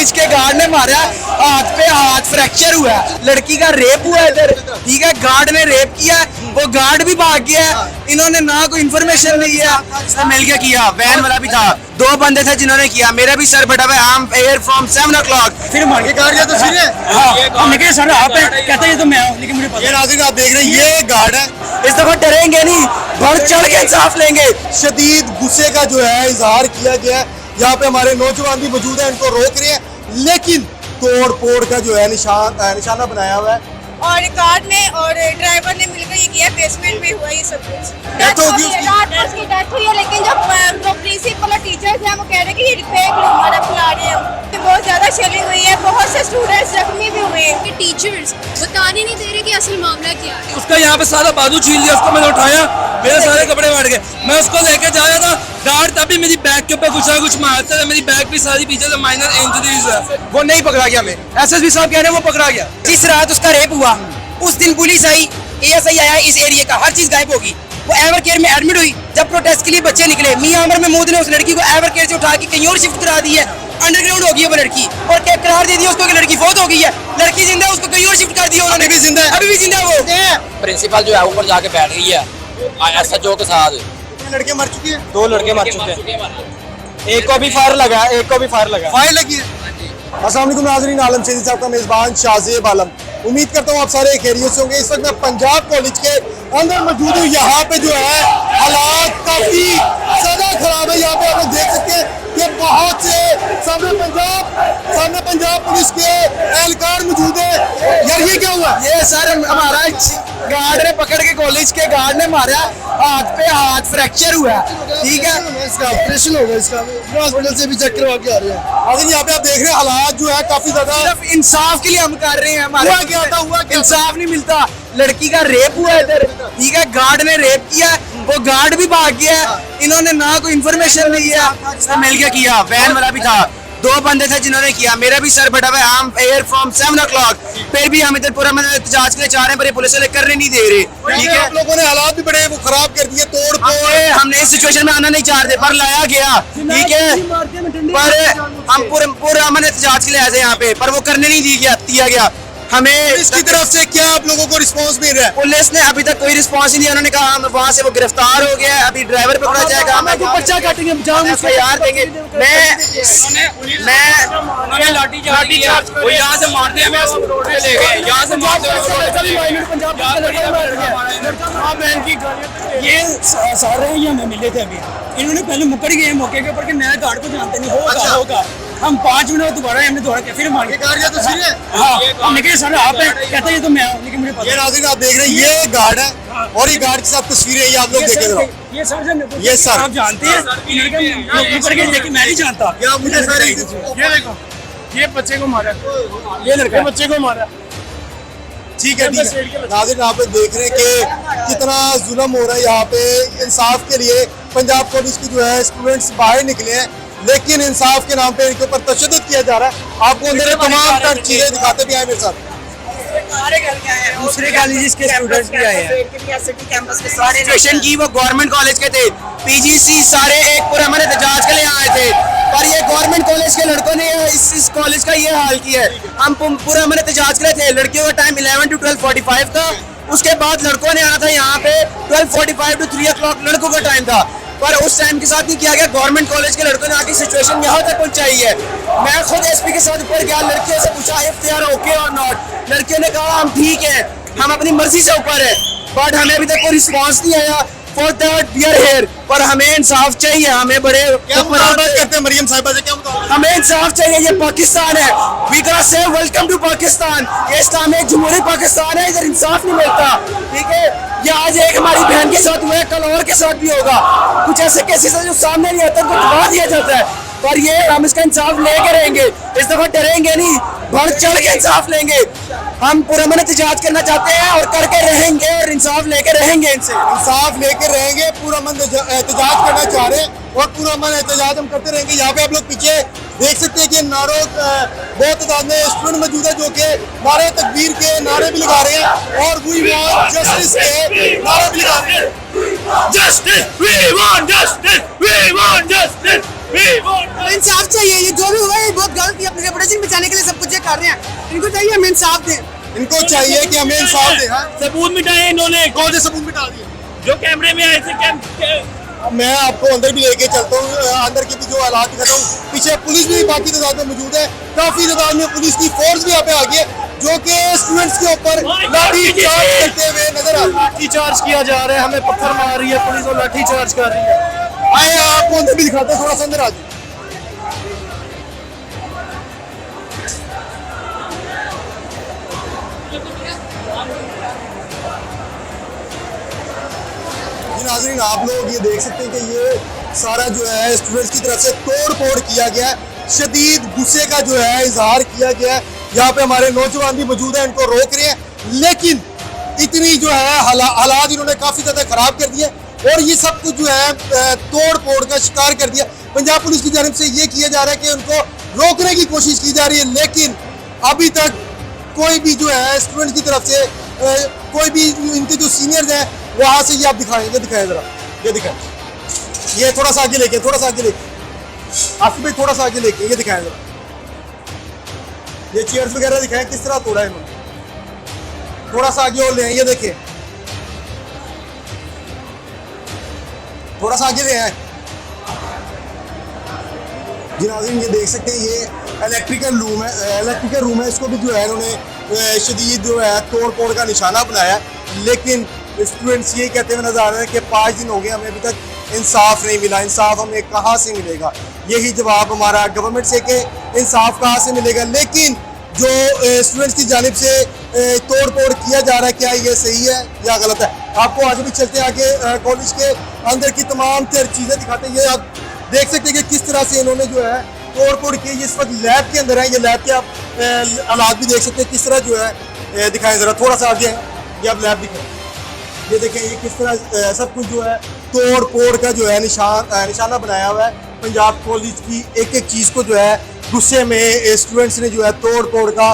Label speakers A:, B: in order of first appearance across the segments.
A: College के guard ने मारा, हाथ पे हाथ फ्रैक्चर हुआ है, लड़की का रेप हुआ है इधर, ठीक है। गार्ड ने रेप किया, वो गार्ड भी भाग गया है, इन्होंने ना कोई इन्फॉर्मेशन ली है, मिल के किया। वैन वाला भी था, 2 बंदे थे जिन्होंने किया। मेरा भी सर फटा हुआ है, I am here from 7 o'clock।
B: फिर मार के गार्ड या तो सीधे हाँ निकले सर आप कहते हैं तो मैं हूं, लेकिन मुझे पता। ये नाज़रीन आप देख रहे हैं ये गार्ड है,
A: इस दफा डरेंगे नहीं, बढ़ चढ़ के इंसाफ लेंगे।
B: शदीद गुस्से का जो है इजहार किया गया है। यहाँ पे हमारे नौजवान भी मौजूद हैं, इनको रोक रहे हैं, लेकिन तोड़ फोड़ का जो है निशाना बनाया हुआ है।
C: और गार्ड ने और ड्राइवर ने मिलकर ये किया, बेसमेंट में हुआ ये सब कुछ।
B: डेथ होगी उसकी?
C: रात को उसकी डेथ हुई है, लेकिन जो प्रिंसिपल और टीचर्स हैं वो कह रहे हैं कि ये फेक हमारा फैला रहे हैं। बहुत ज्यादा शेलिंग हुई है, बहुत से स्टूडेंट्स जख्मी भी हुए हैं।
D: टीचर्स बताने नहीं दे रहे कि असल मामला क्या है।
E: उसका यहाँ पे सारा बाजू छीन लिया, उसको मैंने उठाया, मेरे सारे कपड़े फाड़ गए। मैं उसको लेके जा रहा था, गार्ड तभी मेरी बैग के ऊपर कुछ ना कुछ मारता है, मेरी बैग भी सारी पीछे से माइनर इंजरीज है।
A: वो नहीं पकड़ा गया, हमें एसएसपी साहब कह रहे हैं वो पकड़ा गया। जिस रात उसका रेप हुआ उस दिन पुलिस आई, एएसआई आया, इस एरिया का हर चीज गायब होगी। वो एवर केयर में एडमिट हुई। जब प्रोटेस्ट के लिए बच्चे निकले, मियां अमर महमूद ने उस लड़की को एवर केयर से उठा के कहीं और शिफ्ट करा दी है। अंडरग्राउंड हो गई है वो लड़की, और करार दे दिया उसको कि लड़की फौत हो गई है। लड़की जिंदा है, उसको कहीं और शिफ्ट कर दिया उन्होंने।
B: भी जिंदा है,
A: अभी भी जिंदा है वो।
F: प्रिंसिपल जो है ऊपर जाके बैठ गई है एसएचओ के साथ।
B: लड़के मर चुके हैं,
E: 2 लड़के मर चुके हैं, एक को भी फायर लगा, एक को भी फायर लगा।
B: फायर लगी है। अस्सलाम वालेकुम नाज़रीन, आलम शरीफ साहब का मेज़बान शाहज़ेब आलम। उम्मीद करता हूँ आप सारे खैरियत से होंगे। इस वक्त मैं पंजाब कॉलेज के अंदर मौजूद हूँ। यहाँ पे जो है हालात काफी ज्यादा खराब है। यहाँ पे आप लोग देख सकते हैं कि बहुत से सामने पंजाब पुलिस के एहलकार मौजूद है। यार ये क्या हुआ?
A: ये सर हमारा गार्ड ने पकड़ के, कॉलेज के गार्ड ने मारा, हाथ पे हाथ फ्रैक्चर हुआ है, ठीक है।
B: इसका ऑपरेशन होगा, इसका हॉस्पिटल से भी चेक करवा के आ रहे हैं। आज यहाँ पे आप देख रहे हैं हालात जो है काफी ज्यादा।
A: सिर्फ इंसाफ के लिए हम कर रहे हैं। हमारे
B: हुआ क्या?
A: इंसाफ नहीं मिलता। लड़की का रेप हुआ है इधर, ठीक है। गार्ड ने रेप किया, वो गार्ड भी भाग गया है, इन्होंने ना कोई इन्फॉर्मेशन ली है, सब मिल के किया। वैन वाला भी था, 2 बंदे थे जिन्होंने किया। मेरा भी सर फटा हुआ है, I am here from 7 o'clock। फिर भी हम इधर पूरा एहतजाज के लिए चाह रहे हैं, पर ये पुलिस वाले करने नहीं दे रहे, ठीक है।
B: आप लोगों ने हालात भी बड़े वो खराब कर दिए, तोड़ फोड़।
A: हमने इस सिचुएशन में आना नहीं चाहते, पर लाया गया, ठीक है। पर हम पूरा अमन एहतजाज के लिए आए थे यहाँ पे, पर वो करने नहीं दिया गया हमें।
B: इसकी तरफ से क्या आप लोगों को रिस्पांस मिल रहा है?
A: पुलिस ने अभी तक कोई रिस्पांस ही नहीं। उन्होंने कहा हम वहाँ से वो गिरफ्तार हो गया है, अभी ड्राइवर पकड़ा जाएगा, हम पर्चा काटेंगे, यार देंगे। मैं
E: लाठी चार्ज वो यहाँ से मारते हैं, हमें रोड पे ले गए, यहाँ से मारते ये सारे ये हमें मिले थे अभी। इन्होंने पहले मुकर गए मौके के ऊपर कि मैं गार्ड को जानते नहीं, होगा। हम 5 मिनट दोबारा हमने दोबारा फिर मार के
B: गार्ड या तो सीधे
E: हाँ हम निकले सर आप कहते हैं तो मैं हूं, लेकिन मुझे पता।
B: ये नाज़रीन आप देख रहे हैं ये गार्ड है, और ये गार्ड के साथ तस्वीरें ये आप लोग देखे जरा।
E: ये सर आप जानते हैं, लेकिन मैं नहीं जानता।
B: क्या मुझे सारे
E: ये देखो, ये बच्चे को मारा, ये लड़का बच्चे को मारा।
B: ठीक है नाज़रीन आप देख रहे हैं कि कितना जुल्म हो रहा है यहाँ पे। इंसाफ के लिए पंजाब कॉलेज की जो है स्टूडेंट्स बाहर निकले हैं, लेकिन इंसाफ के नाम पे इनके ऊपर तशद्दुद किया जा रहा है। आपको अंदर तमाम चीजें दिखाते भी आए मेरे साथ।
A: दूसरे कॉलेज के स्टूडेंट्स भी आए हैं। सिचुएशन की वो गवर्नमेंट कॉलेज के थे, पीजीसी सारे एक पूरा हमारे एहतजाज के लिए आए थे, पर ये गवर्नमेंट कॉलेज के लड़कों ने इस कॉलेज का ये हाल किया है। हम पूरा हमारे एहतजाज के लिए थे। लड़कियों का टाइम 11 to 12:45 था, उसके बाद लड़कों ने आना था यहाँ पे 12:45 to 3 o'clock लड़कों का टाइम था, पर उस टाइम के साथ नहीं किया गया। गवर्नमेंट कॉलेज के लड़कों ने आके सिचुएशन यहाँ तक पहुंचाई है। मैं खुद एसपी के साथ ऊपर गया, लड़कियों से पूछा इफ दे आर ओके और नॉट। लड़कियों ने कहा हम ठीक है, हम अपनी मर्जी से ऊपर है, बट हमें अभी तक कोई रिस्पांस नहीं आया। For that we are here, पर हमें इंसाफ चाहिए। हमें बड़े
B: करते हैं मरियम साहिबा से, क्या
A: हमें इंसाफ चाहिए। ये पाकिस्तान है, we gonna say welcome to Pakistan. ये इस्लामिक जमहूरी पाकिस्तान है, इधर इंसाफ नहीं मिलता, ठीक है। ये आज एक हमारी बहन के साथ हुआ है, कल और के साथ भी होगा। कुछ ऐसे केसेस है जो सामने नहीं आता, उनको दबा दिया जाता है, पर ये हम इसका इंसाफ लेके रहेंगे। इस दफा डरेंगे नहीं, बढ़ चढ़ के इंसाफ लेंगे। हम पूरा मन एहतजाज करना चाहते हैं और करके रहेंगे, और इंसाफ लेके रहेंगे। इनसे
B: इंसाफ लेके रहेंगे, पूरा मन एहतजाज करना चाह रहे हैं और पूरा मन एहतजाज हम करते रहेंगे। यहाँ पे आप लोग पीछे देख सकते हैं कि नारों बहुत तादाद में स्टूडेंट मौजूद है जो कि नारे तकबीर के नारे भी लगा रहे हैं, और वी वांट जस्टिस के नारे भी लगा रहे हैं।
E: Justice, we want justice, we want justice.
A: इंसाफ चाहिए, ये जो भी हुआ है बहुत गलत है। अपनी रेपुटेशन बचाने के लिए सब कुछ ये कर रहे हैं, इनको चाहिए हमें इंसाफ दें।
B: इनको चाहिए कि हमें इंसाफ दे। हाँ?
G: सबूत मिटाए इन्होंने,
B: कौन से सबूत मिटा दिए?
G: जो कैमरे में आए थे।
B: मैं आपको अंदर भी लेके चलता हूँ, अंदर के भी जो हालात दिखाता हूँ। पीछे पुलिस भी बाकी तादाद में मौजूद है, काफी तादाद में पुलिस की फोर्स भी यहाँ पे आ गई है, जो कि स्टूडेंट्स के ऊपर लाठी चार्ज करते हुए नजर आ रही है।
G: लाठी चार्ज किया जा रहा है, हमें पत्थर मार रही है पुलिस और लाठी चार्ज कर रही है।
B: आए आपको अंदर भी दिखाते हैं, थोड़ा सा अंदर आ जाइए। नाज़रीन, आप लोग ये देख सकते हैं कि ये सारा जो है स्टूडेंट्स की तरफ से तोड़ फोड़ किया गया है, शदीद गुस्से का जो है इजहार किया गया है। यहाँ पे हमारे नौजवान भी मौजूद हैं, इनको रोक रहे हैं, लेकिन इतनी जो है हालात इन्होंने काफ़ी ज़्यादा ख़राब कर दिए और ये सब कुछ जो है तोड़ फोड़ का शिकार कर दिया। पंजाब पुलिस की जानिब से ये किया जा रहा है कि उनको रोकने की कोशिश की जा रही है, लेकिन अभी तक कोई भी जो है स्टूडेंट की तरफ से कोई भी इनके जो सीनियर्स हैं वहाँ से ये आप दिखाएं, ये दिखाएं ज़रा, ये दिखाएं, ये थोड़ा सा आगे लेके, थोड़ा सा आगे लेके, आसिफ भाई थोड़ा सा आगे लेके, ये दिखाएं ज़रा, ये चेयर्स वगैरह दिखाएं किस तरह तोड़ा है इन्होंने। थोड़ा सा आगे और ले आए, ये देखें, थोड़ा सा आगे ले आए। जी नाज़रीन, ये देख सकते हैं ये इलेक्ट्रिकल रूम है, इसको भी जो है इन्होंने शदीद जो है तोड़ फोड़ का निशाना बनाया, लेकिन स्टूडेंट्स ये कहते हुए नजर आ रहे हैं कि 5 दिन हो गए हमें अभी तक इंसाफ नहीं मिला। इंसाफ हमें कहाँ से मिलेगा? यही जवाब हमारा गवर्नमेंट से कि इंसाफ कहाँ से मिलेगा। लेकिन जो स्टूडेंट्स की जानिब से तोड़ फोड़ किया जा रहा है, क्या ये सही है या गलत है? आपको आगे भी चलते हैं, आगे कॉलेज के अंदर की तमाम चीज़ें दिखाते हैं। ये आप देख सकते हैं कि किस तरह से इन्होंने जो है तोड़ फोड़ की। इस वक्त लैब के अंदर है, ये लैब के आप हालात भी देख सकते हैं किस तरह जो है दिखाएं ज़रा, थोड़ा सा आगे है, ये आप लैब दिखाएं, ये देखें ये किस तरह सब कुछ जो है तोड़ फोड़ का जो है निशाना बनाया हुआ है। पंजाब कॉलेज की एक एक चीज़ को जो है गुस्से में स्टूडेंट्स ने जो है तोड़ फोड़ का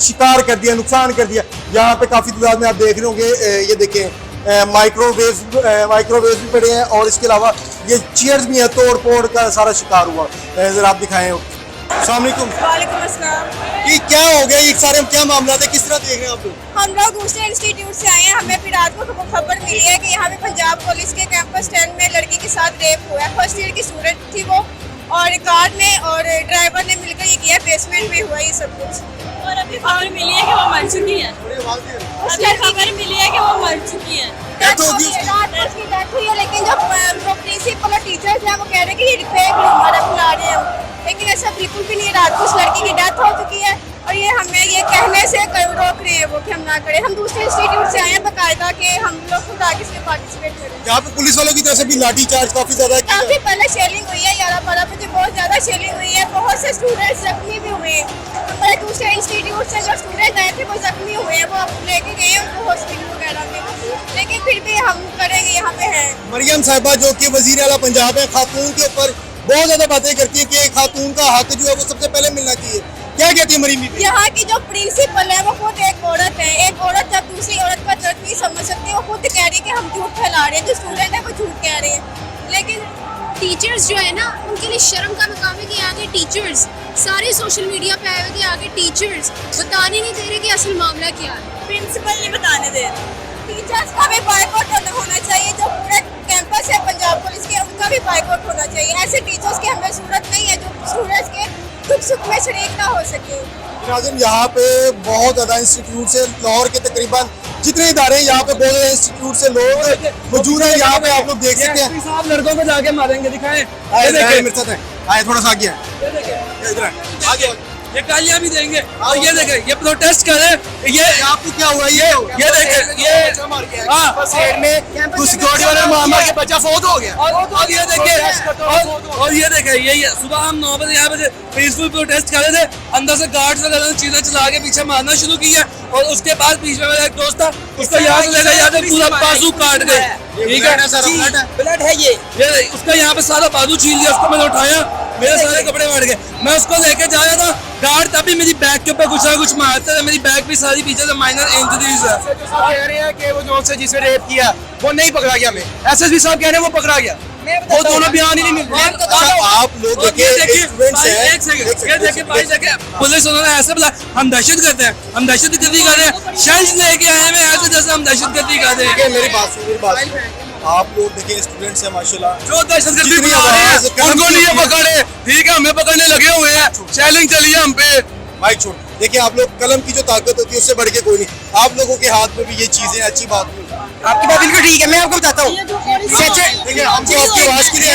B: शिकार कर दिया, नुकसान कर दिया। यहाँ पे काफ़ी तादाद में आप देख रहे होंगे, ये देखें माइक्रोवेव भी पड़े हैं और इसके अलावा ये चेयर्स भी हैं, तोड़ फोड़ का सारा शिकार हुआ। ज़रा आप दिखाएं। अस्सलाम वालेकुम।
C: वालेकुम अस्सलाम।
B: ये क्या हो गया, ये सारे क्या मामला है, किस तरह देख रहे हैं आप लोग?
C: हम लोग दूसरे इंस्टीट्यूट से आए हैं, हमें फिर रात को खबर मिली है कि यहाँ पे पंजाब कॉलेज के कैंपस 10 में लड़की के साथ रेप हुआ है। फर्स्ट ईयर की स्टूडेंट थी वो, और कार में और ड्राइवर ने मिलकर ये किया, बेसमेंट में हुआ ये सब कुछ।
D: और अभी खबर मिली है कि वो मर चुकी है। अभी खबर मिली है कि वो मर चुकी है।
C: रात को उसकी डेथ हुई है, लेकिन जो प्रिंसिपल और टीचर्स हैं वो कह रहे हैं कि ये फेक र्यूमर है, फैला रहे हैं, लेकिन ऐसा बिल्कुल भी नहीं है। रात को उस लड़की की डेथ हो चुकी है और ये हमें ये कहने से रोक रहे हैं वो कि हम ना करें। हम दूसरे इंस्टीट्यूट से आए हैं बाकायदा कि हम लोग खुद आगे इसमें पार्टिसिपेट करें।
B: यहाँ पे पुलिस वालों की तरफ से भी लाठी चार्ज काफी ज्यादा किया
C: काफी पहले शेलिंग हुई है, 11-12 बजे बहुत ज्यादा शेलिंग हुई है, बहुत से स्टूडेंट्स जख्मी भी हुए हैं। हमारे दूसरे इंस्टीट्यूट से जो स्टूडेंट आए थे वो जख्मी हुए हैं, वो लेके गए हैं उनको हॉस्पिटल वगैरह में, लेकिन फिर भी हम करेंगे, यहाँ पे है।
B: मरियम साहिबा जो कि वजीर आला पंजाब है, खातून के ऊपर बहुत ज्यादा बातें करती है कि खातून का हक जो है वो सबसे पहले मिलना चाहिए। क्या कहती है मरीम?
C: यहाँ की जो प्रिंसिपल है वो खुद एक औरत है। एक औरत जब दूसरी औरत का दर्द नहीं समझ सकती, वो खुद कह रही है कि हम झूठ फैला रहे हैं, जो स्टूडेंट है वो झूठ कह रहे हैं। लेकिन
D: टीचर्स जो है ना, उनके लिए शर्म का मकाम है कि यहाँ के टीचर्स सारे सोशल मीडिया पे आए हुए कि आगे टीचर्स बताने नहीं दे रहे कि असल मामला क्या है।
C: प्रिंसिपल नहीं बताने दे रहे। टीचर्स का भी बायकॉट होना चाहिए, जो पूरे कैंपस है पंजाब पुलिस के, उनका भी बायकॉट होना चाहिए। ऐसे टीचर्स की हमें जरूरत नहीं है जो स्टूडेंट्स के दुख सुख में शरीक ना हो सके।
B: नाज़रीन, यहाँ पे बहुत ज़्यादा इंस्टीट्यूट से, लाहौर के तकरीबन जितने इदारे हैं यहाँ पे बहुत ज़्यादा इंस्टीट्यूट से लोग मौजूद हैं। यहाँ पे आप लोग देख सकते हैं,
E: साहब लड़कों को जाके मारेंगे, दिखाएं।
B: मेरे साथ है, आए थोड़ा सा आगे आगे
E: ये गालियां भी देंगे और ये देखें, ये प्रोटेस्ट कर रहे हैं। ये
B: आपको क्या हुआ?
E: ये देखें, ये
B: साइड में कुछ सिक्योरिटी वाले मार के बच्चा फौत हो गया।
E: और ये देखिए, और ये देखें, ये सुबह हम 9 बजे यहाँ पे पीसफुल प्रोटेस्ट कर रहे थे, अंदर से गार्ड्स वगैरह ने चीजें चला के पीछे मारना शुरू किया और उसके बाद पीछे मेरा एक दोस्त था, उसका यहाँ से लेकर यहाँ से पूरा बाजू काट गए। ठीक है,
A: ब्लड है ये
E: उसका यहाँ पे सारा बाजू छील दिया, उसको मैंने उठाया, मेरे सारे कपड़े फाड़ गए। मैं उसको लेके जा रहा था, गार्ड तभी मेरी बैग के ऊपर कुछ ना कुछ मारता है, मेरी बैग भी सारी पीछे से माइनर इंजरीज है।
A: कह रहे हैं कि वो जो से जिसने रेप किया वो नहीं पकड़ा गया, हमें एसएसपी साहब कह रहे हैं वो पकड़ा गया, वो दोनों बयान ही नहीं मिल रहे।
B: आप लोग देखिए
E: पुलिस उन्होंने ऐसे बोला हम दहशत करते हैं, हम दहशत गर्दी कर रहे हैं, शंस लेके आए हैं ऐसे जैसे हम दहशत गर्दी कर रहे हैं।
B: मेरी बात सुनिए, आप लोग देखिए स्टूडेंट्स हैं माशाल्लाह,
E: जो दहशत गर्दी
B: जितनी
E: बना रहे हैं
B: आवाज़,
E: उनको लिए पकड़े, ठीक है हमें पकड़ने लगे हुए हैं, चैलेंज चलिए हम पे।
B: माइक छोड़। देखिए आप लोग, कलम की जो ताकत होती है उससे बढ़ के कोई नहीं, आप लोगों के हाथ में भी ये चीजें अच्छी बात नहीं।
A: आपकी बात बिल्कुल ठीक है, मैं आपको बताता हूँ।
B: देखिए हमको आपकी आवाज के लिए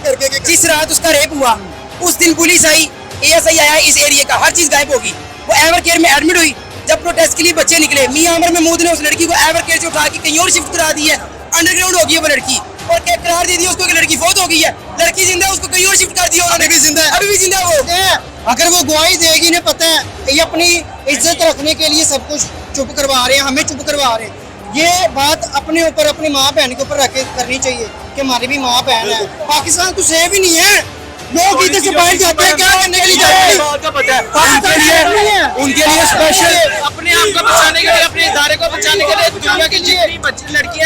B: करके
A: जिस रात उसका रेप हुआ उस दिन पुलिस आई, एएसआई आया, इस एरिया का हर चीज गायब होगी। वो एवर केयर में एडमिट हुई। जब प्रोटेस्ट के लिए बच्चे निकले, मियां अमर महमूद ने उस लड़की को एवर केयर से उठा के कहीं और शिफ्ट करा दी है, अंडरग्राउंड हो गई है वो लड़की, और क्या करार दे दिया उसको कि लड़की फौत हो गई है, लड़की जिंदा है, उसको कहीं और शिफ्ट कर दिया उन्होंने।
B: अभी भी जिंदा है,
A: अभी भी जिंदा है वो।
H: अगर वो गवाही देगी, इन्हें पता है ये अपनी इज्जत रखने के लिए सब कुछ चुप करवा रहे हैं, हमें चुप करवा रहे हैं। ये बात अपने ऊपर, अपनी माँ बहन के ऊपर रख के करनी चाहिए कि हमारी भी माँ बहन है। पाकिस्तान तो सेफ ही नहीं है, लोग इधर से बाहर जाते हैं, क्या करने के लिए जाते हैं?
A: उनके लिए स्पेशल
H: अपने आप को बचाने के लिए, अपने इदारे को बचाने के लिए दुनिया की जितनी लड़कियां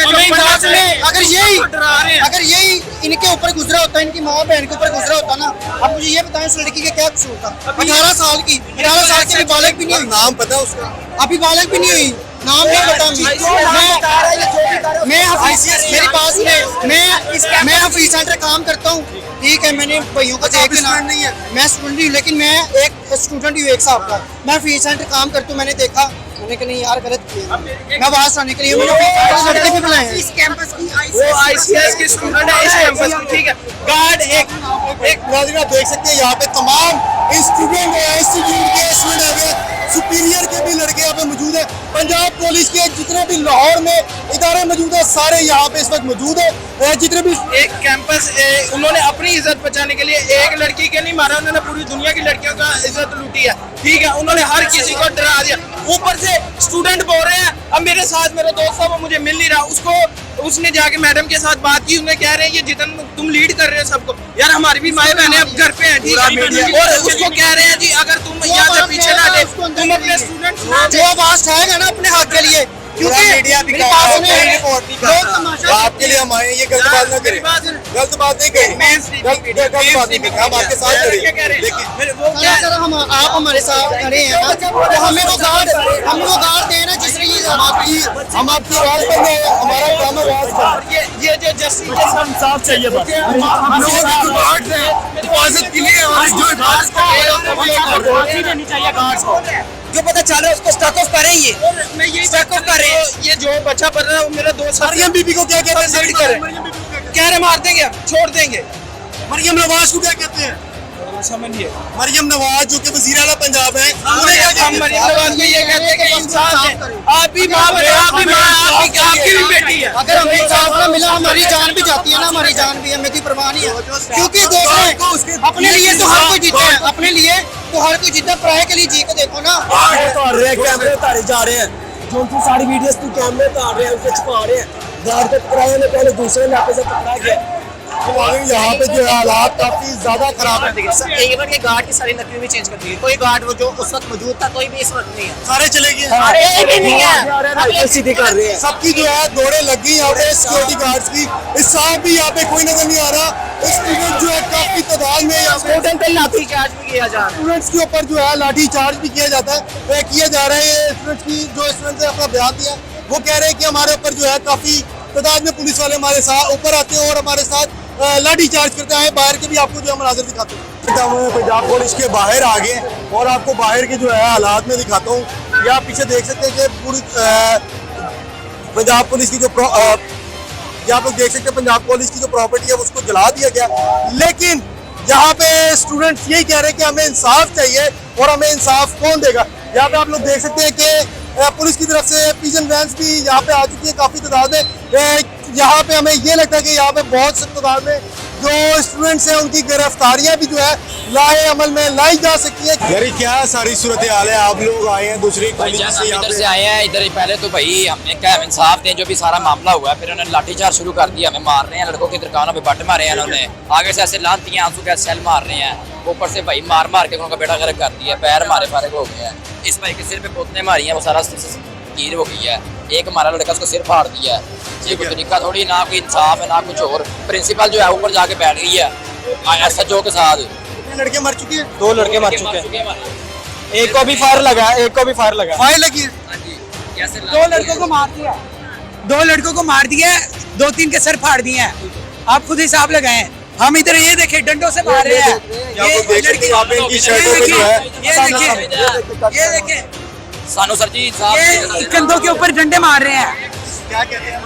H: अगर यही इनके ऊपर गुजरा होता, इनकी माँ बहन के ऊपर गुजरा होता ना, अब मुझे ये बताएं उस लड़की का क्या कसूर था? 18 साल की अभी बालक भी नहीं हुई,
B: नाम पता है उसका?
H: अभी बालक भी नहीं हुई, नाम नहीं पता। मैं मेरी बात सुने, मैं ऑफिस सेंटर काम करता हूँ, ठीक है, मैंने भाइयों को देख के ना,
B: नहीं है,
H: मैं स्टूडेंट हूँ, लेकिन मैं एक स्टूडेंट हूँ एक साहब का, मैं ऑफिस सेंटर काम करता हूँ। मैंने देखा, मैंने कहा नहीं यार गलत किया, मैं बाहर आने के लिए मैंने लड़के भी बुलाए हैं।
C: इस कैंपस की
A: वो आईसीएस के स्टूडेंट है इस कैंपस की, ठीक है। गार्ड
B: एक नाज़रीन आप देख सकते हैं यहाँ पे तमाम स्टूडेंट इंस्टीट्यूट के स्टूडेंट सुपीरियर के भी लड़के यहाँ पे मौजूद है, पंजाब पुलिस के जितने भी लाहौर में इदारे मौजूद है सारे यहाँ पे इस वक्त मौजूद है। जितने भी
A: एक कैंपस, उन्होंने अपनी इज्जत बचाने के लिए एक लड़की के नहीं मारा, उन्होंने पूरी दुनिया की लड़कियों का इज्जत लूटी है, ठीक है। उन्होंने हर किसी को डरा दिया, ऊपर से स्टूडेंट बोल रहे हैं। अब मेरे साथ मेरा दोस्त था, वो मुझे मिल नहीं रहा, उसने जाके मैडम के साथ बात की, उन्हें कह रहे हैं ये जितन तुम लीड कर रहे हो सबको, यार हमारी भी माएँ बहनें अब घर पे हैं, ठीक है। और उसको कह रहे हैं जी अगर तुम यहाँ से पीछे ना हटे, तुम अपने स्टूडेंट्स
H: जो आवाज उठाएगा ना अपने हक के लिए, क्योंकि मेरी बात सुने,
B: आपके लिए हम आए, ये गलत बात ना करें, गलत बात नहीं करें, गलत बात नहीं करें, हम आपके साथ खड़े। देखिए
H: अगर आप हमारे साथ खड़े हैं ना, तो हमें वो गार्ड देना जिसने ये
B: हम आपकी आवाज पर नहीं, हमारा काम आवाज पर।
A: ये जो जस्टिस के
G: इंसाफ चाहिए बस।
A: जो पता चल रहा है उसको स्टॉक ऑफ करें, ये स्टॉक ऑफ कर रहे हैं। ये जो बच्चा पढ़ रहा है वो मेरा दोस्त
B: मरियम बीबी को क्या कहते हैं?
A: कह रहे मार देंगे, छोड़ देंगे।
B: मरियम नवाज को क्या कहते हैं?
A: समझिए,
B: मरियम नवाज जो कि वज़ीर आला पंजाब है, उन्हें क्या कहते
A: हम
B: हैं?
A: मरियम नवाज को ये कहते हैं कि इंसान है, आप भी माँ बने, आप भी माँ, आपकी भी बेटी है।
H: अगर हमें इंसाफ ना मिला, हमारी जान भी जाती है ना, हमाी जान भी, हमें कोई परवाह नहीं है। क्योंकि देखें, अपने लिए तो हर कोई जीता है, अपने लिए तो हर कोई जीता, पराये के लिए जी के देखो ना।
G: कैमरे उतारे जा रहे हैं, जो उनकी सारी वीडियोस तू कैमरे उतार रहे हैं, उसे छुपा रहे हैं। गार्ड को पकड़ाया ने पहले दूसरे इलाके से पकड़ा गया।
B: यहाँ पे जो है हालात काफी ज्यादा खराब है।
I: एक बार ये गार्ड की सारी नकली भी चेंज कर दी, कोई गार्ड वो जो उस वक्त मौजूद था कोई भी इस वक्त नहीं है,
B: सारे चले गए,
I: सारे एक ही नहीं है,
G: सीधी कर रहे हैं।
B: सबकी जो है दौड़े लग गई यहाँ पे सिक्योरिटी गार्ड्स की। इस साहब भी यहाँ पे कोई नजर नहीं आ रहा। स्टूडेंट जो है काफी तादाद में यहाँ पे
I: स्टूडेंट पे लाठी चार्ज भी किया जा रहा है,
B: स्टूडेंट्स के ऊपर जो है लाठी चार्ज भी किया जाता है, किया जा रहा है। स्टूडेंट्स की जो स्टूडेंट्स ने अपना बयान दिया, वो कह रहे हैं कि हमारे ऊपर जो है काफी तादाद में पुलिस वाले हमारे साथ ऊपर आते हैं और हमारे साथ लाठी चार्ज करते हैं। बाहर के भी आपको जो है मनाज़िर दिखाते हैं। पंजाब पुलिस के बाहर आ गए और आपको बाहर के जो है हालात में दिखाता हूँ। ये आप पीछे देख सकते हैं कि पूरी पंजाब पुलिस की जो आप लोग देख सकते हैं पंजाब पुलिस की जो प्रॉपर्टी है उसको जला दिया गया। लेकिन यहाँ पे स्टूडेंट्स यही कह रहे हैं कि हमें इंसाफ चाहिए और हमें इंसाफ कौन देगा। यहाँ पे आप लोग देख सकते हैं कि पुलिस की तरफ से पिजन वैन्स भी यहाँ पे आ चुकी है काफ़ी तादाद में। यहाँ पे हमें ये लगता है कि यहाँ पे बहुत सख्त तादाद में जो स्टूडेंट्स हैं उनकी गिरफ्तारियां भी जो है लाए अमल में लाई जा सकती है। यार क्या सारी सूरत हाल है, आप लोग आए हैं दूसरी कॉलेज से, यहाँ
F: इधर
B: पे
F: से आए हैं। इधर ही पहले तो भाई हमने क्या इंसाफ दें, जो भी सारा मामला हुआ है, फिर उन्होंने लाठीचार्ज शुरू कर दिया, हमें मार रहे हैं, लड़कों की दुकानों पे बट मारे हैं उन्होंने, आगे से ऐसे लानती हैं, आंसू के सेल मार रहे हैं, ऊपर से भाई मार मार के उनका बेड़ा गर्क कर दिया, पैर मारे फारे हो गए हैं, इस भाई के सिर पे बोतलें मारी हैं, वो सारा कीर हो गई है, एक हमारा लड़का उसको सिर फाड़ दिया है। ये कोई तरीका थोड़ी, ना कोई इंसाफ है ना कुछ और। प्रिंसिपल जो है ऊपर जाके बैठ गई है SHO के साथ।
B: लड़के मर चुके हैं,
H: 2 लड़के मर चुके हैं, एक को भी फायर लगा है, एक को भी फायर लगा है।
B: फायर लगी है।
F: हाँ जी, कैसे
A: 2 लड़कों को मार दिया, 2 लड़कों को मार दिया, 2-3 के सर फाड़ दिए हैं। आप खुद हिसाब लगाएं। हम इधर ये देखे डंडों से मार रहे हैं, ये देखिए
F: सानू सर जी
A: ये कंधों के ऊपर डंडे मार रहे हैं।
B: क्या कहते हैं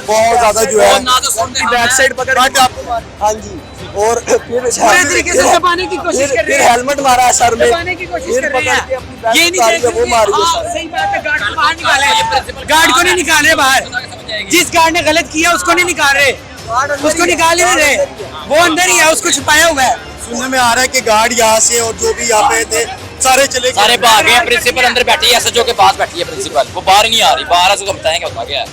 B: बहुत ज्यादा जो है
G: बैक साइड पकड़
B: आपको, हाँ जी, और
A: पूरे तरीके से दबाने की कोशिश कर रहे
G: फिर
A: हैं,
G: हेलमेट मारा सर में,
A: दबाने की कोशिश कर रहे हैं। ये नहीं
G: वो
A: देख
G: मार दिया
A: हाँ, सही बात है, गार्ड को बाहर निकाले, गार्ड को नहीं निकाल रहे बाहर, जिस गार्ड ने गलत किया उसको नहीं निकाल रहे, उसको निकाल ही नहीं रहे, वो अंदर ही है, उसको छुपाया हुआ है।
B: सुनने में आ रहा है कि गार्ड यहाँ से और जो भी यहाँ पे थे सारे चले गए,
F: सारे भाग गए। प्रिंसिपल अंदर बैठी है, SHO के पास बैठी है प्रिंसिपल, वो बाहर नहीं आ रही, बाहर से बताएं क्या होता गया है।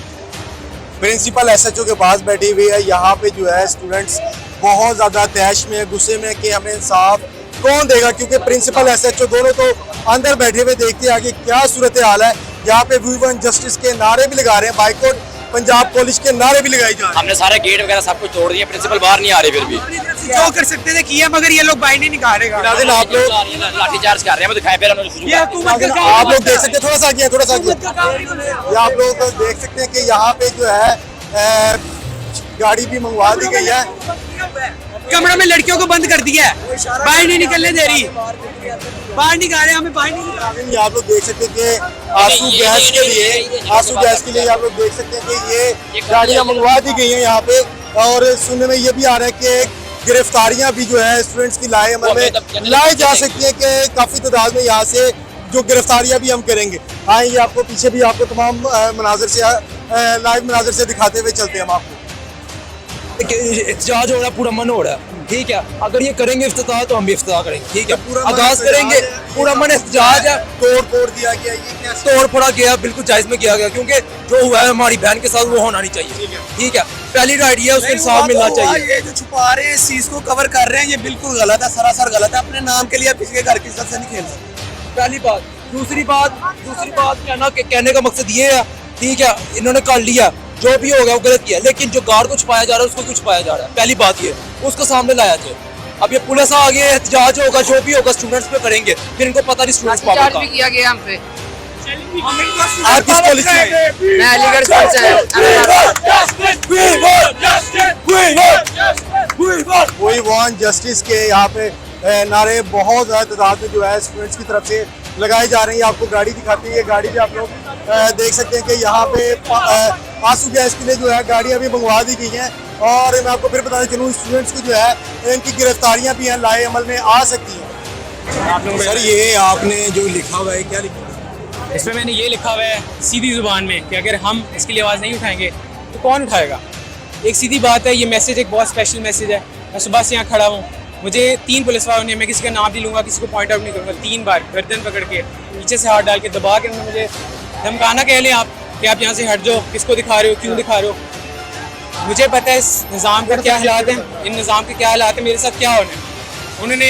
B: प्रिंसिपल SHO के पास बैठी हुई है। यहाँ पे जो है स्टूडेंट्स बहुत ज़्यादा तैश में, गुस्से में कि हमें इंसाफ कौन देगा, क्योंकि प्रिंसिपल SHO दोनों तो अंदर बैठे हुए। देखते हैं आगे क्या सूरत हाल है। यहाँ पे वी वांट जस्टिस के नारे भी लगा रहे हैं, बाइकआउट पंजाब कॉलेज के नारे भी लगाए जा रहे हैं।
F: हमने सारे गेट वगैरह सब कुछ तोड़ दिए, प्रिंसिपल बाहर नहीं आ रही, फिर भी
A: जो कर सकते थे किया, मगर ये लोग बाहर नहीं निकाल रहे।
B: नाज़रीन, आप लोग
F: लाठीचार्ज कर रहे हैं, दिखाए फिर उन्होंने
A: ये हुकूमत का काम
B: आप लोग देख सकते हैं, थोड़ा सा आगे, थोड़ा सा आगे, ये आप लोग देख सकते हैं कि यहाँ पे जो है गाड़ी भी मंगवा दी गई है।
A: कमरों में लड़कियों को बंद कर दिया है, बाहर नहीं निकलने दे रही, बाहर निकाल रहे, हमें बाहर नहीं निकाल रहे।
B: ये आप लोग देख सकते हैं कि आंसू गैस के लिए आप लोग देख सकते हैं कि ये गाड़ियाँ मंगवा दी गई हैं यहाँ पे। और सुनने में ये भी आ रहा है कि गिरफ्तारियां भी जो है स्टूडेंट्स की लाए अमल में लाई जा सकती हैं, कि काफ़ी तादाद में यहाँ से जो गिरफ्तारियां भी हम करेंगे। आइए आपको पीछे भी आपको तमाम मनाजर से लाइव मनाजर से दिखाते हुए चलते हैं हम आपको।
G: एहतजाज हो रहा है, पूरा मन हो रहा है, ठीक है। अगर ये करेंगे इफ्तिताह तो हम भी इफ्तिताह करेंगे, ठीक है।
B: पूरा
G: आगाज करेंगे, पूरा मन एहतजाज है,
B: तोड़ दिया गया, ये क्या
G: तोड़ फोड़ा गया, बिल्कुल जायज में किया गया, क्योंकि जो हुआ है हमारी बहन के साथ वो होना नहीं चाहिए, ठीक है। पहली राइट ये है, उसको इंसाफ मिलना चाहिए।
E: ये जो छुपा रहे हैं, इस चीज को कवर कर रहे हैं, ये बिल्कुल गलत है, सरासर गलत है। अपने नाम के लिए आप किसी के घर की इज्जत से नहीं खेल सकते,
G: पहली बात। दूसरी बात कहने का मकसद ये है, ठीक है, इन्होंने कर लिया, जो भी हो गया वो गलत किया, लेकिन जो गार्ड को छुपाया जा रहा है उसको क्यों छुपाया जा रहा है? पहली बात ये, उसको सामने लाया जाए। अब ये पुलिस आ गई, एहतजाज होगा, जो भी होगा स्टूडेंट्स पे करेंगे, फिर इनको पता नहीं स्टूडेंट्स पापा का।
I: किया गया हम पे।
B: आप किस कॉलेज से हैं?
I: मैं अलीगढ़ कॉलेज से
B: वी वांट जस्टिस के यहाँ पे नारे बहुत ज़्यादा तादाद में जो है स्टूडेंट्स की तरफ से लगाए जा रहे हैं। आपको गाड़ी दिखाती है, ये गाड़ी भी आप लोग देख सकते हैं कि यहाँ पे आंसू गैस के लिए जो है गाड़ियाँ भी मंगवा दी गई हैं। और मैं आपको फिर बताना चलूँ, स्टूडेंट्स की जो है इनकी गिरफ्तारियाँ भी हैं, लाए अमल में आ सकती हैं। सर ये आपने जो लिखा हुआ है, क्या लिखा हुआ है?
J: इसमें मैंने ये लिखा हुआ है सीधी ज़ुबान में कि अगर हम इसके लिए आवाज़ नहीं उठाएंगे तो कौन उठाएगा। एक सीधी बात है, ये मैसेज एक बहुत स्पेशल मैसेज है। मैं सुबह से यहाँ खड़ा हूँ, मुझे 3 पुलिस वालों ने, मैं किसी का नाम नहीं लूँगा, किसी को पॉइंट आउट नहीं करूँगा, 3 बार गर्दन पकड़ के नीचे से हाथ डाल के दबा के उन्होंने मुझे धमकाना कह लें आप कि आप यहाँ से हट जाओ, किसको दिखा रहे हो, क्यों दिखा रहे हो। मुझे पता है इस निज़ाम का क्या हालात हैं, इन निज़ाम के क्या हालात हैं, मेरे साथ क्या होना है। उन्होंने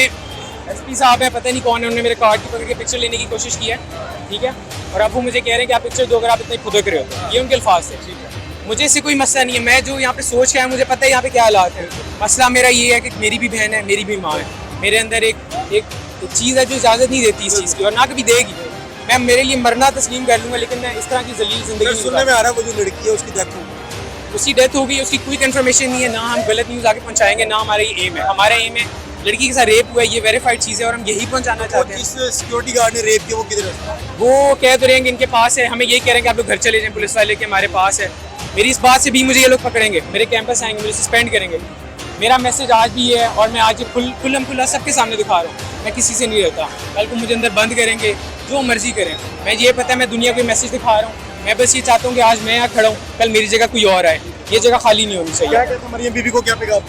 J: SP साहब है, पता नहीं कौन है, उन्होंने मेरे कार्ड की पकड़ के पिक्चर लेने की कोशिश की है, ठीक है। और अब वो मुझे कह रहे हैं कि आप पिक्चर दो अगर आप इतने खुद करे हो, ये उनके अल्फाज थे, ठीक है। मुझे इससे कोई मसला नहीं है, मैं जो यहाँ पे सोच के आया, मुझे पता है यहाँ पे क्या हालात है। मसला मेरा ये है कि मेरी भी बहन है, मेरी भी माँ है, मेरे अंदर एक चीज़ है जो इजाज़त नहीं देती इस चीज़ की, और ना कभी देगी। मैं मेरे लिए मरना तस्लीम कर लूँगा, लेकिन मैं इस तरह की जलील ज़िंदगी
B: सुनने में आ रहा है वो जो लड़की है उसकी डेथ हो गई,
J: उसकी डेथ हो गई, उसकी कोई कंफर्मेशन नहीं है, ना हम गलत न्यूज़ आगे पहुँचाएंगे, ना हमारा ये एम है। हमारा एम है लड़की के साथ रेप हुआ है, ये वेरीफाइड चीज़ है और हम यही पहुँचाना चाहते हैं।
B: जिस सिक्योरिटी गार्ड ने रेप किया वो किधर है?
J: वो कह तो रहे हैं कि इनके पास है, हमें यही कह रहे हैं कि आप लोग घर चले जाएं, पुलिस वाले के हमारे पास है। मेरी इस बात से भी मुझे ये लोग पकड़ेंगे, मेरे कैंपस आएंगे, मुझे सस्पेंड करेंगे। मेरा मैसेज आज भी है और मैं आज खुल्लम खुल्ला सबके सामने दिखा रहा हूँ, मैं किसी से नहीं रहता। कल को मुझे अंदर बंद करेंगे, जो मर्जी करें, मैं ये पता है मैं दुनिया को मैसेज दिखा रहा हूँ मैं बस ये चाहता हूँ कि आज मैं यहाँ खड़ा हूँ, कल मेरी जगह कोई और आए, ये जगह खाली नहीं होनी
B: क्या
J: चाहिए।
B: कहते हैं मरियम बीबी को, क्या पैगाम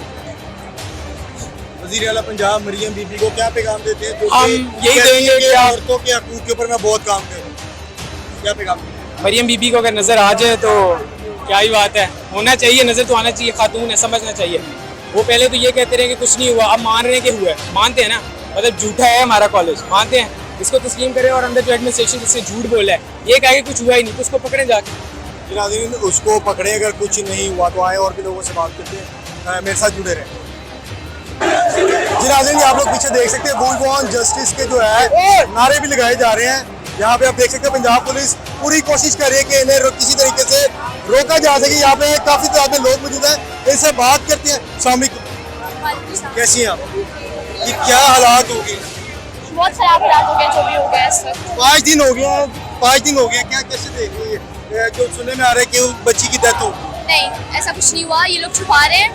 B: वज़ीर आला पंजाब मरियम बीबी को क्या पैगाम देते हैं?
J: हम यही देंगे कि आप
B: औरतों के हकूक़ के ऊपर मैं बहुत काम कर रहा हूँ, क्या पैगाम?
J: मरियम बीबी को अगर नज़र आ जाए तो क्या ही बात है, होना चाहिए, नज़र तो आना चाहिए, खातून है, समझना चाहिए। वो पहले तो ये कहते रहे कि कुछ नहीं हुआ, अब मान रहे हैं कि हुआ है, मानते हैं ना, मतलब झूठा है हमारा कॉलेज, मानते हैं, इसको तस्लीम करें। और अंदर जो एडमिनिस्ट्रेशन जिससे झूठ बोला है, ये कहे कि कुछ हुआ ही नहीं, तो उसको पकड़े जाके।
B: नाज़रीन उसको पकड़े, अगर कुछ नहीं हुआ तो आए और भी लोगों से बात करते हैं, मेरे साथ जुड़े रहें। जी नाज़रीन, आप लोग पीछे देख सकते हैं वी वांट जस्टिस के जो है नारे भी लगाए जा रहे हैं। यहाँ पे आप देख सकते हैं पंजाब पुलिस पूरी कोशिश कर रही है कि इन्हें किसी तरीके से रोका जा सके। यहाँ पे काफ़ी तादाद में लोग मौजूद हैं, इनसे बात करते हैं। अस्सलाम वालेकुम, कैसी हैं आप? ये क्या हालात हो गए?
C: बहुत खराब हालात हो गए जो भी हो गया इस वक्त।
B: 5 दिन हो गए हैं, 5 दिन हो गए हैं, क्या कैसे देख रही है जो सुनने में आ रहा है कि वो बच्ची की डेथ हो?
C: नहीं, ऐसा कुछ नहीं हुआ, ये लोग छुपा रहे हैं,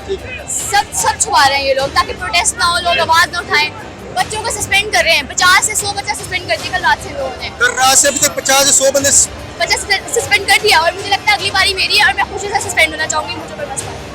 C: सब छुपा रहे हैं ये लोग, ताकि प्रोटेस्ट ना हो, लोग आवाज ना उठाएं। बच्चों को सस्पेंड कर रहे हैं, 50 से 100 बच्चा सस्पेंड कर दिया कल रात से लोगों ने।
B: कल रात से अभी तक 50 से 100 बंदे
C: बच्चा सस्पेंड कर दिया, और मुझे लगता है अगली बारी मेरी है, और मैं खुशी से सस्पेंड होना चाहूंगी, मुझे कोई मसला नहीं।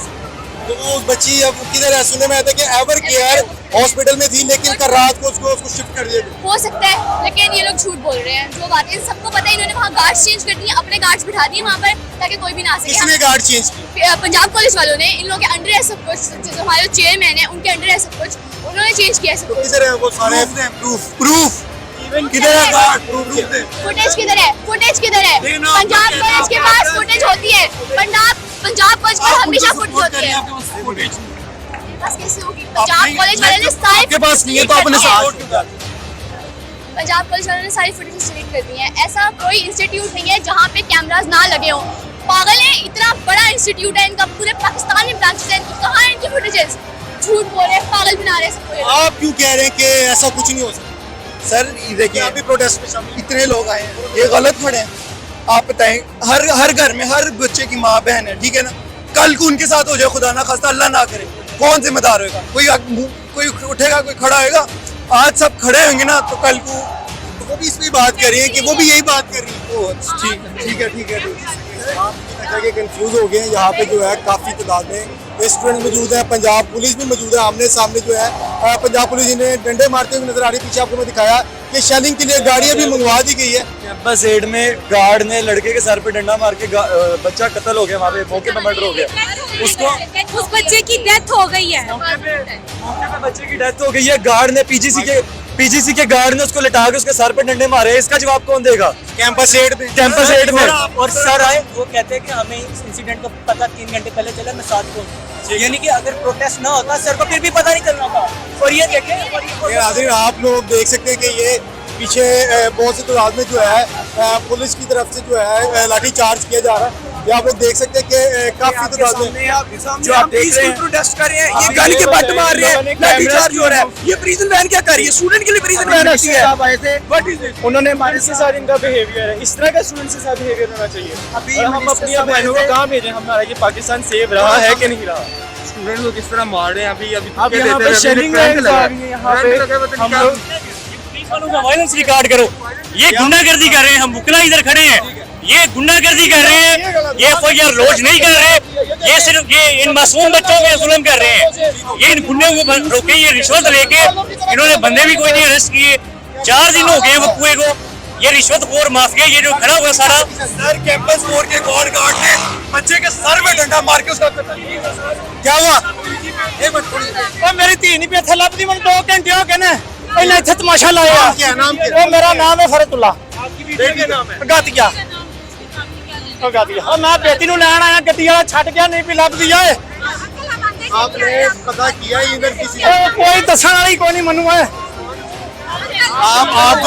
B: तो वो बच्ची अब किधर है? सुनने में आया था कि एवर केयर हॉस्पिटल में थी, लेकिन कल रात को उसको शिफ्ट कर दिया गया।
C: हो सकता है, लेकिन ये लोग झूठ बोल रहे हैं, जो बातें सबको पता है। इन्होंने वहाँ गार्ड्स चेंज कर दिए, अपने गार्ड्स बिठा दिए वहाँ पर, ताकि कोई भी ना आ सके।
B: किसने गार्ड चेंज किया?
C: पंजाब कॉलेज वालों ने, इन लोगों के अंडर है सब कुछ, जो हमारे चेयरमैन है उनके अंडर है सब कुछ, उन्होंने चेंज किया सब कुछ।
B: किधर है वो सारे प्रूफ किधर है? गार्ड प्रूफ
C: फुटेज किधर है? फुटेज किधर है? पंजाब कॉलेज के पास फुटेज होती है, पंजाब कॉलेज पर हमेशा फुटेज होती है। बस कैसे होगी? पंजाब कॉलेज वाले ने सारे
B: आपके पास नहीं है तो आपने सपोर्ट क्यों किया?
C: पंजाब कॉलेज वालों ने सारी फुटेज डिलीट कर दी है। ऐसा कोई इंस्टीट्यूट नहीं है जहाँ पे कैमरास ना लगे हों। पागल है, इतना बड़ा इंस्टीट्यूट है इनका, पूरे पाकिस्तान में ब्रांचेस हैं, कहाँ है इनकी फुटेजेस? झूठ बोल रहे हैं, पागल बना रहे हैं सबको।
B: आप क्यों कह रहे हैं कि ऐसा कुछ नहीं हो सकता?
K: सर देखिए,
B: आप भी प्रोटेस्ट में शामिल,
K: इतने लोग आए हैं, ये गलत खड़े हैं। आप बताएं, हर घर में हर बच्चे की माँ बहन है, ठीक है ना? कल को उनके साथ हो जाए, खुदा ना खास्ता, अल्लाह ना करे, कौन जिम्मेदार होगा? कोई उठेगा, कोई खड़ा होगा? आज सब खड़े होंगे ना, तो कल को
B: वो भी इस पे बात कर रही है कि वो भी यही बात कर रही है। ठीक है। आप कंफ्यूज हो गए हैं। यहाँ पे जो है काफ़ी तादाद में स्टूडेंट मौजूद है, पंजाब पुलिस भी मौजूद है। आमने सामने जो है पंजाब पुलिस इन्हें डंडे मारते हुए नजर आ रही है। पीछे आपको मैं दिखाया कि शेलिंग के लिए गाड़ियाँ भी मंगवा दी गई है।
K: कैंपस एड में गार्ड ने लड़के के सर पे डंडा मार के बच्चा कत्ल हो गया, वहाँ पे मौके पे मर्डर हो गया। उसको
C: उस बच्चे की डेथ हो गई है।
K: मौके पे बच्चे की डेथ हो गई है। गार्ड ने पीजीसी के गार्ड ने उसको लिटा के उसके सर पे डंडे मारे। इसका जवाब कौन देगा?
B: कैंपस एड में
K: और सर आए,
I: वो कहते हैं कि हमें इस इंसिडेंट का पता 3 घंटे पहले चला, मैं साथ को, यानी कि अगर प्रोटेस्ट ना होता सर को फिर भी पता नहीं चलना था। और ये देखें,
B: आप लोग देख सकते हैं कि ये पीछे बहुत से तादाद में जो है पुलिस की तरफ से जो है लाठी चार्ज किया जा रहा है। ये आप लोग देख सकते हैं कि काफी तादाद में
K: जो आप देख रहे हैं प्रोटेस्ट कर रहे हैं, ये गन के बट मार रहे हैं, लाठी चार्ज हो रहा है। ये प्रिजन वैन क्या कर रही है? स्टूडेंट के लिए प्रिजन वैन आती है।
J: उन्होंने हमारे साथ इनका बिहेवियर है, इस तरह का स्टूडेंट के साथ बिहेवियर होना चाहिए। और हम अपनी बहनों को कहाँ भेजें? हमारा ये पाकिस्तान सेफ रहा है कि नहीं रहा?
E: स्टूडेंट को किस तरह मार रहे हैं अभी
J: अब यहाँ पे शेलिंग रेंज आ रही है, यहाँ पे हम लोग
L: वायलेंस रिकॉर्ड करो। ये गुंडागर्दी कर रहे हैं, हम बुकला इधर खड़े हैं, ये गुंडागर्दी कर रहे हैं, ये FIR लॉन्च नहीं कर रहे, ये सिर्फ ये इन मासूम बच्चों पे जुल्म कर रहे हैं। ये इन गुंडों को रोके, ये रिश्वत लेके इन्होंने बंदे भी कोई नहीं अरेस्ट किए। 4 दिन हो गए वो कुएं को, ये रिश्वतखोर माफिया ये जो खड़ा हुआ सारा।
K: सर कैंपस 4 के गार्ड ने बच्चे के सर में डंडा मार के उसका कत्ल किया।
B: क्या हुआ?
J: मेरी धी नहीं पे थे लभदी, मैं 2 घंटे हो गए ना इन्हें इत्थे तमाशा लाया।
B: नाम क्या?
J: वो मेरा नाम है फरतुल्ला गातिया। मैं बेटी नूं लैण आया, गड्डी वाला छड्ड गया, नहीं भी लभदी आए।
B: आपने पता किया इधर किसी
J: कोई दसन वाली कोई नहीं मनु है।
B: आप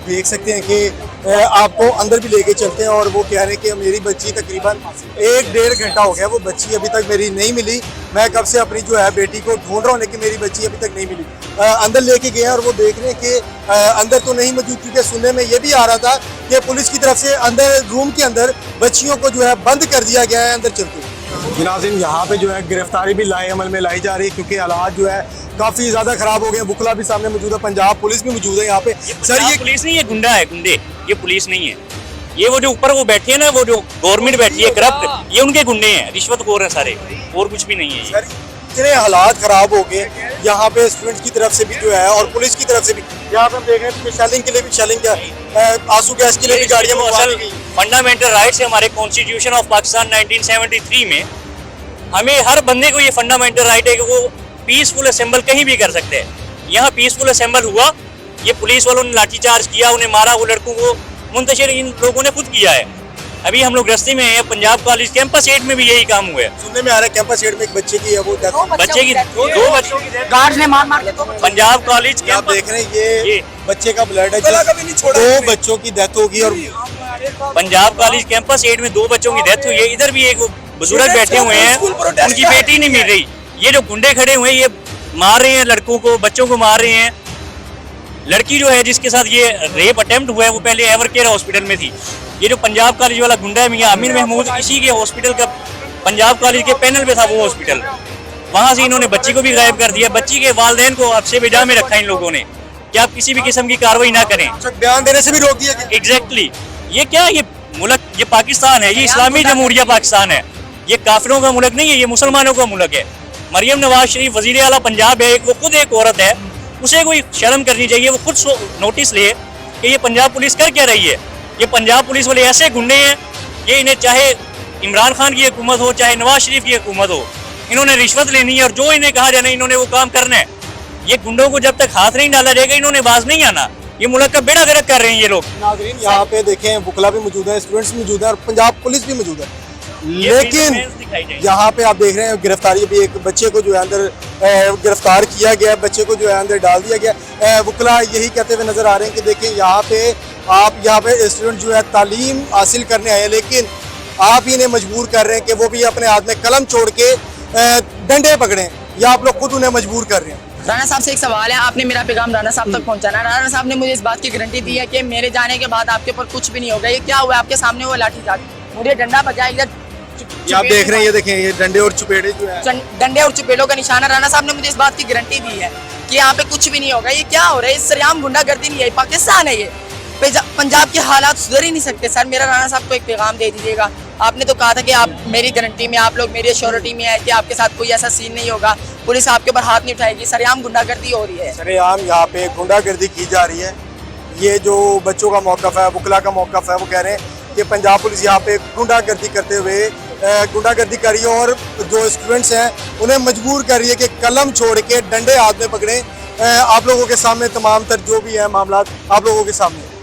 B: देख सकते हैं कि आपको अंदर भी लेके चलते हैं और वो कह रहे हैं कि मेरी बच्ची तकरीबन 1-1.5 घंटा हो गया, वो बच्ची अभी तक मेरी नहीं मिली। मैं कब से अपनी जो है बेटी को ढूंढ रहा हूँ, लेकिन मेरी बच्ची अभी तक नहीं मिली। अंदर लेके गए हैं और वो देख रहे हैं कि अंदर तो नहीं मौजूद, क्योंकि सुनने में ये भी आ रहा था कि पुलिस की तरफ से अंदर रूम के अंदर बच्चियों को जो है बंद कर दिया गया है अंदर चलते। नाज़रीन यहाँ पे जो है गिरफ्तारी भी लाए अमल में लाई जा रही है क्योंकि हालात जो है काफ़ी ज़्यादा ख़राब हो गए हैं। बुकला भी सामने मौजूद है, पंजाब पुलिस भी मौजूद है यहाँ पे। सर ये
L: पुलिस नहीं है, गुंडा है, गुंडे। ये पुलिस नहीं है, ये वो जो ऊपर वो बैठे हैं ना, वो जो गवर्नमेंट बैठी है करप्ट, ये उनके गुंडे हैं, रिश्वतखोर हैं सारे, और कुछ भी नहीं है।
B: सर इतने हालात ख़राब हो गए यहाँ पे स्टूडेंट्स की तरफ से भी जो है और पुलिस की तरफ से भी। यहाँ पे हम देख रहे हैं शेलिंग के लिए भी शेलिंग आंसू गैस के लिए भी गाड़ियाँ मंगवा दी गई।
L: फंडामेंटल राइट्स है हमारे कॉन्स्टिट्यूशन ऑफ पाकिस्तान 1973 में। हमें हर बंदे को ये फंडामेंटल राइट है कि वो पीसफुल असेंबल कहीं भी कर सकते हैं। यहाँ पीसफुल असेंबल हुआ, ये पुलिस वालों ने लाठीचार्ज किया, उन्हें मारा, वो लड़कों को मुंतशिर इन लोगों ने खुद किया है। अभी हम लोग रास्ते में हैं, पंजाब कॉलेज कैंपस 8 में भी यही काम हुआ है।
B: सुनने में आ रहा है कैंपस 8 में एक बच्चे की है वो
L: बच्चे की दो बच्चों की
C: गार्ड ने मार के
L: पंजाब कॉलेज
B: आप
L: कैंपस,
B: देख रहे हैं ये बच्चे का ब्लड है, दो बच्चों की डेथ होगी। और
L: पंजाब कॉलेज कैंपस 8 में 2 बच्चों की डेथ हुई है। इधर भी एक बुजुर्ग बैठे हुए हैं, उनकी बेटी नहीं मिल रही। ये जो गुंडे खड़े हुए हैं ये मार रहे हैं लड़कों को, बच्चों को मार रहे हैं। लड़की जो है जिसके साथ ये रेप अटेम्प्ट हुआ है वो पहले एवर केयर हॉस्पिटल में थी। ये जो पंजाब कॉलेज वाला गुंडा है मियां आमिर महमूद, इसी के हॉस्पिटल का पंजाब कॉलेज के पैनल पे था वो हॉस्पिटल। वहां से इन्होंने बच्ची को भी गायब कर दिया। बच्ची के वालिदैन को आपसे बेजा में रखा इन लोगों ने कि आप किसी भी किस्म की कार्रवाई ना करें।
B: बयान देने से भी रोक दिया।
L: एग्जैक्टली ये क्या, ये मुल्क, ये पाकिस्तान है, ये इस्लामी जमहूरिया पाकिस्तान है, ये काफिरों का मुल्क नहीं है, ये मुसलमानों का मुल्क है। मरियम नवाज शरीफ वजीर आला पंजाब है, वो खुद एक औरत है, उसे कोई शर्म करनी चाहिए। वो खुद नोटिस ले कि ये पंजाब पुलिस कर क्या रही है। ये पंजाब पुलिस वाले ऐसे गुंडे हैं कि इन्हें चाहे इमरान खान की हुकूमत हो चाहे नवाज शरीफ की हुकूमत हो, इन्होंने रिश्वत लेनी है और जो इन्हें कहा जाना इन्होंने वो काम करना है। ये गुंडों को जब तक हाथ नहीं डाला जाएगा इन्होंने बाज नहीं आना। ये मुल्क का बेड़ा गर्क कर रहे हैं ये लोग।
B: नाज़रीन यहाँ पे देखें बुकला भी मौजूद है, स्टूडेंट्स भी मौजूद है और पंजाब पुलिस भी मौजूद है। लेकिन यहाँ पे आप देख रहे हैं गिरफ्तारी भी, एक बच्चे को जो है अंदर गिरफ्तार किया गया, बच्चे को जो है अंदर डाल दिया गया। बुकला यही कहते हुए नजर आ रहे हैं कि देखिए यहाँ पे स्टूडेंट जो है तालीम हासिल करने आए, लेकिन आप इन्हें मजबूर कर रहे हैं कि वो भी अपने हाथ में कलम छोड़ के डंडे पकड़ें, या आप लोग खुद उन्हें मजबूर कर रहे हैं।
M: राणा साहब से एक सवाल है, आपने मेरा पैगाम राणा साहब तक पहुंचाना है। राणा साहब ने मुझे इस बात की गारंटी दी है कि मेरे जाने के बाद आपके ऊपर कुछ भी नहीं होगा। ये क्या हुआ आपके सामने? वो लाठीचार्ज, मुझे डंडा बजा, इधर
B: आप देख रहे हैं, ये देखें ये डंडे और चुपेड़े जो है,
M: डंडे और चुपेड़ों का निशान है। राणा साहब ने मुझे इस बात की गारंटी दी है कि यहाँ पे कुछ भी नहीं होगा। ये क्या हो रहा है? सरेआम गुंडागर्दी नहीं है, पाकिस्तान है ये। पंजाब के हालात सुधर ही नहीं सकते। सर मेरा राणा साहब को एक पैगाम दे दीजिएगा। आपने तो कहा था कि आप मेरी गारंटी में, आप लोग मेरी श्योरिटी में है कि आपके साथ कोई ऐसा सीन नहीं होगा, पुलिस आपके ऊपर हाथ नहीं उठाएगी। सरेआम गुंडागर्दी हो रही है,
B: सरेआम यहाँ पे गुंडागर्दी की जा रही है। ये जो बच्चों का मौक़िफ़ है, बुकला का मौक़िफ़ है, वो कह रहे हैं कि पंजाब पुलिस यहाँ पे गुंडागर्दी करते हुए गुंडागर्दी कर रही है और जो स्टूडेंट्स हैं उन्हें मजबूर कर रही है कि कलम छोड़ के डंडे हाथ में पकड़ें। आप लोगों के सामने तमाम तर जो भी है मामला आप लोगों के सामने।